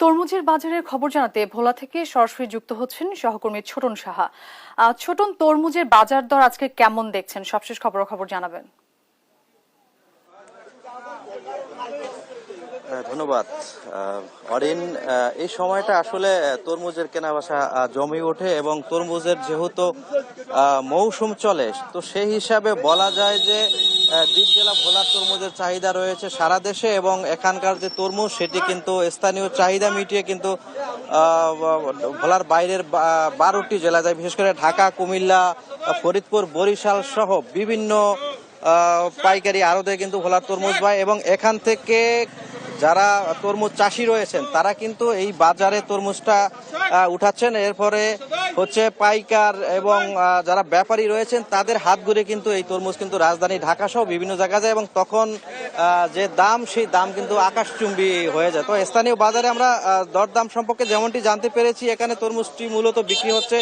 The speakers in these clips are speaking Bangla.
তরমুজের বাজারের খবর জানাতে ভোলা থেকে সরাসরি যুক্ত হচ্ছেন সহকর্মী ছোটন সাহা। ছোটন, তরমুজের বাজার দর আজকে কেমন দেখছেন? সবশেষ খবর জানাবেন। ধন্যবাদ অরিন। এই সময়টা আসলে তরমুজের কেনাবেচা জমে ওঠে এবং তরমুজের যেহেতু মৌসুম চলে, তো সেই হিসাবে বলা যায় যে দ্বীপ জেলা ভোলার তরমুজের চাহিদা রয়েছে সারা দেশে এবং এখানকার যে তরমুজ সেটি কিন্তু স্থানীয় চাহিদা মিটিয়ে কিন্তু ভোলার বাইরের 12টি জেলা যায়, বিশেষ করে ঢাকা, কুমিল্লা, ফরিদপুর, বরিশাল সহ বিভিন্ন পাইকারি আড়তে কিন্তু ভোলার তরমুজ পায় এবং এখান থেকে যারা তরমুজ চাষি রয়েছেন তারা কিন্তু এই বাজারে তরমুজটা উঠাচ্ছেন। এরপরে হচ্ছে পাইকার এবং যারা ব্যাপারী রয়েছেন তাদের হাত ঘুরে কিন্তু এই তরমুজ কিন্তু রাজধানী ঢাকা সহ বিভিন্ন জায়গায় যায় এবং তখন যে দাম সেই দাম কিন্তু আকাশচুম্বী হয়ে যায়। তো স্থানীয় বাজারে আমরা দরদাম সম্পর্কে যেমনটি জানতে পেরেছি, এখানে তরমুজটি মূলত বিক্রি হচ্ছে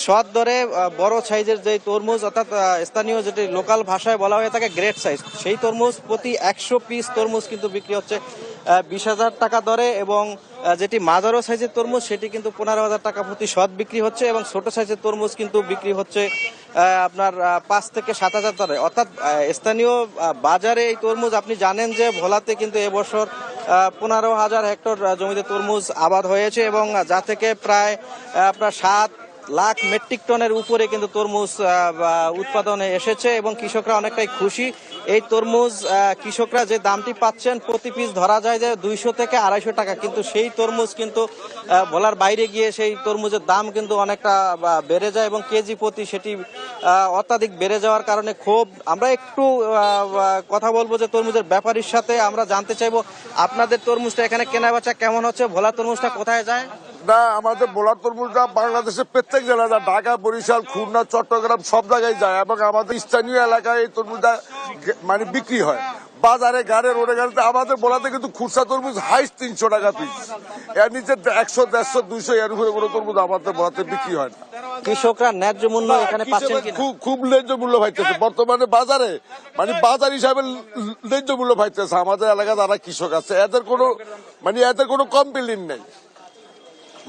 সৎ দরে বড় সাইজের যে তরমুজ, অর্থাৎ স্থানীয় যেটি লোকাল ভাষায় বলা হয়ে থাকে গ্রেট সাইজ, সেই তরমুজ প্রতি 100 পিস তরমুজ কিন্তু বিক্রি হচ্ছে 20,000 টাকা দরে এবং যেটি মাঝারো সাইজের তরমুজ সেটি কিন্তু 15,000 টাকা প্রতি শত বিক্রি হচ্ছে এবং ছোট সাইজের তরমুজ কিন্তু বিক্রি হচ্ছে আপনার 5 থেকে 7,000 দরে। অর্থাৎ স্থানীয় বাজারে এই তরমুজ, আপনি জানেন যে ভোলাতে কিন্তু এবছর 15,000 হেক্টর জমিতে তরমুজ আবাদ হয়েছে এবং যা থেকে প্রায় আপনার 7 লাখ মেট্রিক টনের উপরে কিন্তু তরমুজ উৎপাদনে এসেছে এবং কৃষকরা অনেকটাই খুশি। এই তরমুজ কৃষকরা যে দামটি পাচ্ছেন প্রতি পিস ধরা যায় যে 200 থেকে 250 টাকা, কিন্তু সেই তরমুজ কিন্তু বলার বাইরে গিয়ে সেই তরমুজের দাম কিন্তু অনেকটা বেড়ে যায় এবং কেজি প্রতি সেটি অত্যাধিক বেড়ে যাওয়ার কারণে ক্ষোভ। আমরা একটু কথা বলবো যে তরমুজের ব্যাপারীর সাথে, আমরা জানতে চাইবো আপনাদের তরমুজটা এখানে কেনাবেচা কেমন হচ্ছে, ভোলা তরমুজটা কোথায় যায়? না, আমাদের ভোলার তরমুজটা বাংলাদেশের প্রত্যেক জেলায় যায়, ঢাকা, বরিশাল, খুলনা, চট্টগ্রাম সব জায়গায় যায় এবং আমাদের স্থানীয় এলাকায় এই তরমুজটা মানে বিক্রি হয়। বাজারে গাড়ি রোডে গাড়িতে আমাদের ভোলাতে কিন্তু খুচরা তরমুজ হাইস্ট 300 টাকা পিস, এর নিচে 100, 150, 200 এর উপরে কোনো তরমুজ আমাদের ভোলাতে বিক্রি হয় না। কৃষকরা ন্যায্য মূল্য এখানে পাচ্ছেন কিনা? খুব ন্যায্য মূল্য পাইতেছে বর্তমানে বাজারে, মানে বাজার হিসাবে ন্যায্য মূল্য পাইতেছে। আমাদের এলাকায় যারা কৃষক আছে এদের কোনো কমপ্লেইন নেই,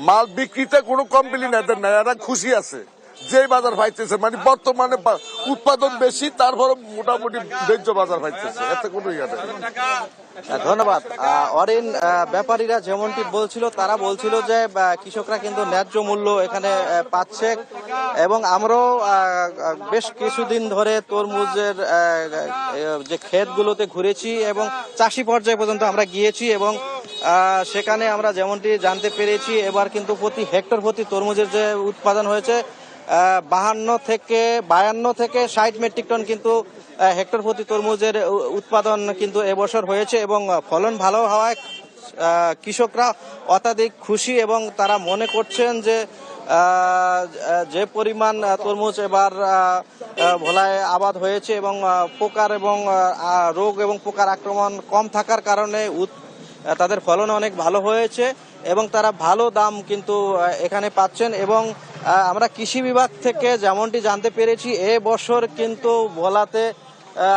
মাল বিক্রিতে কোনো কমপ্লেইন এদের নাই, এরা খুশি আছে যে বাজার পাইতেছে। মানে বর্তমানে উৎপাদন বেশি, তারপরে মোটামুটি ন্যায্য বাজার পাইতেছে, এতে কোনো ইয়ে নেই। ধন্যবাদ অরিন। ব্যাপারীরা যেমনটি বলছিল, তারা বলছিল যে কৃষকরা কিন্তু ন্যায্য মূল্য এখানে পাচ্ছে এবং আমরাও বেশ কিছুদিন ধরে তরমুজের যে ক্ষেতগুলোতে ঘুরেছি এবং চাষি পর্যায়ে পর্যন্ত আমরা গিয়েছি এবং সেখানে আমরা যেমনটি জানতে পেরেছি এবার কিন্তু প্রতি হেক্টর প্রতি তরমুজের যে উৎপাদন হয়েছে 52 থেকে 60 মেট্রিক টন কিন্তু হেক্টর প্রতি তরমুজের উৎপাদন কিন্তু এবছর হয়েছে এবং ফলন ভালো হওয়ায় কৃষকরা অত্যাধিক খুশি এবং তারা মনে করছেন যে যে পরিমাণ তরমুজ এবার ভোলায় আবাদ হয়েছে এবং পোকার এবং রোগ এবং পোকার আক্রমণ কম থাকার কারণে তাদের ফলন অনেক ভালো হয়েছে এবং তারা ভালো দাম কিন্তু এখানে পাচ্ছেন। এবং আমরা কৃষি বিভাগ থেকে যেমনটি জানতে পেরেছি এবছর কিন্তু ভোলাতে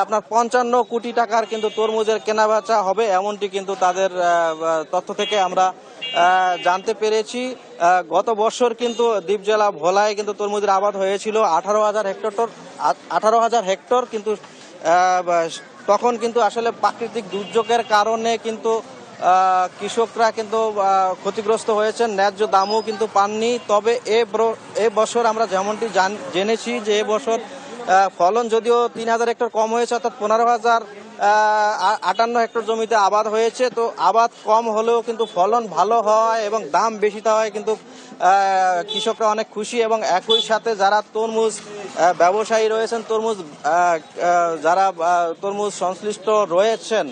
আপনার 55 কোটি টাকার কিন্তু তরমুজের কেনাবেচা হবে, এমনটি কিন্তু তাদের তথ্য থেকে আমরা জানতে পেরেছি। গত বছর কিন্তু দ্বীপ জেলা ভোলায় কিন্তু তরমুজের আবাদ হয়েছিল 18,000 হেক্টর, কিন্তু তখন কিন্তু আসলে প্রাকৃতিক দুর্যোগের কারণে কিন্তু কৃষকরা কিন্তু ক্ষতিগ্রস্ত হয়েছেন, ন্যায্য দামও কিন্তু পাননি। তবে এ বছর আমরা যেমনটি জেনেছি যে এবছর ফলন যদিও 3,000 হেক্টর কম হয়েছে, অর্থাৎ 15,058 হেক্টর জমিতে আবাদ হয়েছে। তো আবাদ কম হলেও কিন্তু ফলন ভালো হয় এবং দাম বেশি হয় কিন্তু কৃষকরা অনেক খুশি এবং একই সাথে যারা তরমুজ ব্যবসায়ী রয়েছেন, যারা তরমুজ সংশ্লিষ্ট রয়েছেন,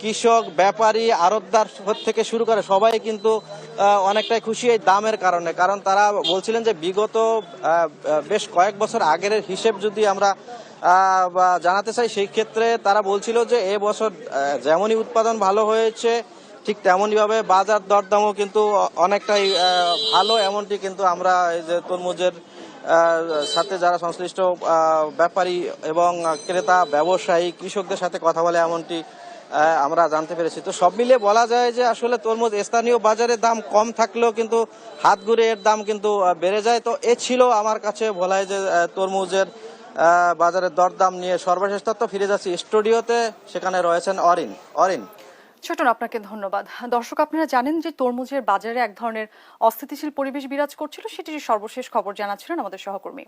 কৃষক, ব্যাপারী, আড়তদার থেকে শুরু করে সবাই কিন্তু অনেকটাই খুশি এই দামের কারণে। কারণ তারা বলছিলেন যে বিগত বেশ কয়েক বছর আগের হিসেব যদি আমরা জানাতে চাই, সেই ক্ষেত্রে তারা বলছিল যে এবছর যেমনই উৎপাদন ভালো হয়েছে ঠিক তেমনইভাবে বাজার দরদামও কিন্তু অনেকটাই ভালো, এমনটি কিন্তু আমরা এই যে তরমুজের সাথে যারা সংশ্লিষ্ট ব্যাপারী এবং ক্রেতা, ব্যবসায়ী, কৃষকদের সাথে কথা বলে এমনটি আমরা জানতে পেরেছি। তো সব মিলিয়ে বলা যায় যে আসলে তরমুজ স্থানীয় বাজারে দাম কম থাকলেও কিন্তু হাত ঘুরে এর দাম কিন্তু বেড়ে যায়। তো এ ছিল আমার কাছে বলা হয় যে তরমুজের বাজারের দরদাম নিয়ে সর্বশেষ তথ্য। ফিরে যাচ্ছি স্টুডিওতে, সেখানে রয়েছেন অরিন। অরিন। ছোটন, আপনাকে ধন্যবাদ। দর্শক, আপনারা জানেন যে তরমুজের বাজারে এক ধরনের অস্থিতিশীল পরিবেশ বিরাজ করছিল, সেটির সর্বশেষ খবর জানাচ্ছিলেন আমাদের সহকর্মী।